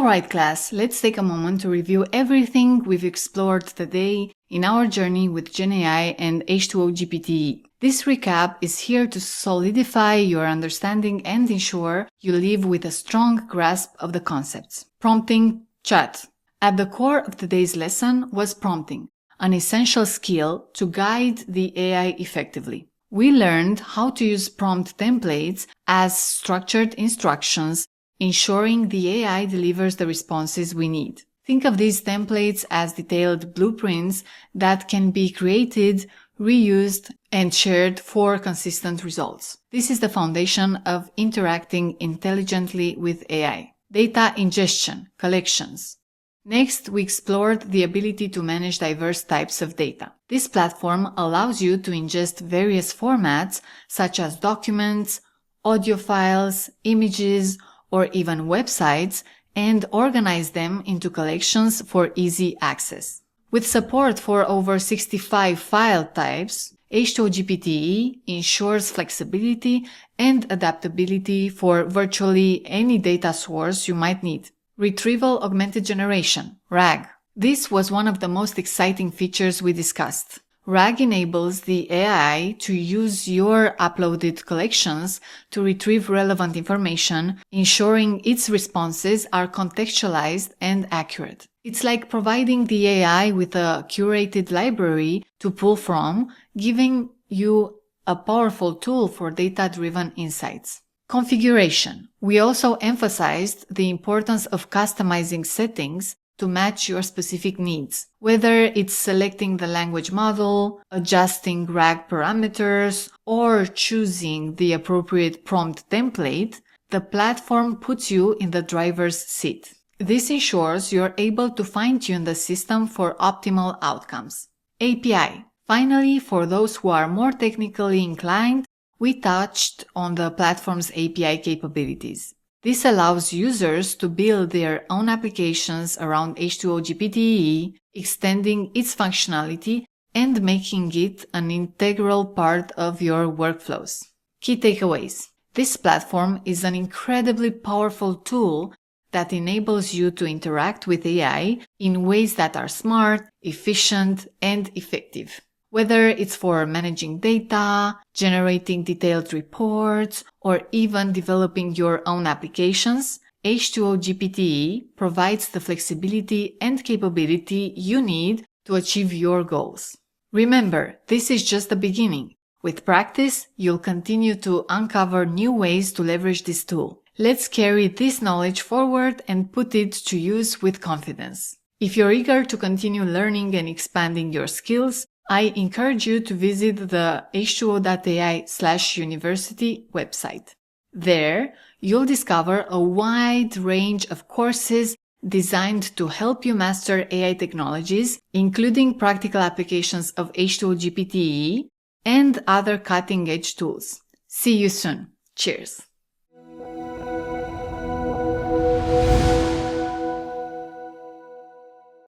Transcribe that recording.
Alright class, let's take a moment to review everything we've explored today in our journey with GenAI and H2oGPTe. This recap is here to solidify your understanding and ensure you leave with a strong grasp of the concepts. Prompting chat. At the core of today's lesson was prompting, an essential skill to guide the AI effectively. We learned how to use prompt templates as structured instructions, ensuring the AI delivers the responses we need. Think of these templates as detailed blueprints that can be created, reused, and shared for consistent results. This is the foundation of interacting intelligently with AI. Data ingestion, collections. Next, we explored the ability to manage diverse types of data. This platform allows you to ingest various formats such as documents, audio files, images, or even websites, and organize them into collections for easy access. With support for over 65 file types, H2oGPTe ensures flexibility and adaptability for virtually any data source you might need. Retrieval-Augmented Generation, RAG. This was one of the most exciting features we discussed. RAG enables the AI to use your uploaded collections to retrieve relevant information, ensuring its responses are contextualized and accurate. It's like providing the AI with a curated library to pull from, giving you a powerful tool for data-driven insights. Configuration. We also emphasized the importance of customizing settings to match your specific needs. Whether it's selecting the language model, adjusting RAG parameters, or choosing the appropriate prompt template, the platform puts you in the driver's seat. This ensures you're able to fine-tune the system for optimal outcomes. API. Finally, for those who are more technically inclined, we touched on the platform's API capabilities. This allows users to build their own applications around H2oGPTe, extending its functionality and making it an integral part of your workflows. Key takeaways. This platform is an incredibly powerful tool that enables you to interact with AI in ways that are smart, efficient, and effective. Whether it's for managing data, generating detailed reports, or even developing your own applications, H2oGPTe provides the flexibility and capability you need to achieve your goals. Remember, this is just the beginning. With practice, you'll continue to uncover new ways to leverage this tool. Let's carry this knowledge forward and put it to use with confidence. If you're eager to continue learning and expanding your skills, I encourage you to visit the h2o.ai/university website. There, you'll discover a wide range of courses designed to help you master AI technologies, including practical applications of H2oGPTe and other cutting-edge tools. See you soon. Cheers!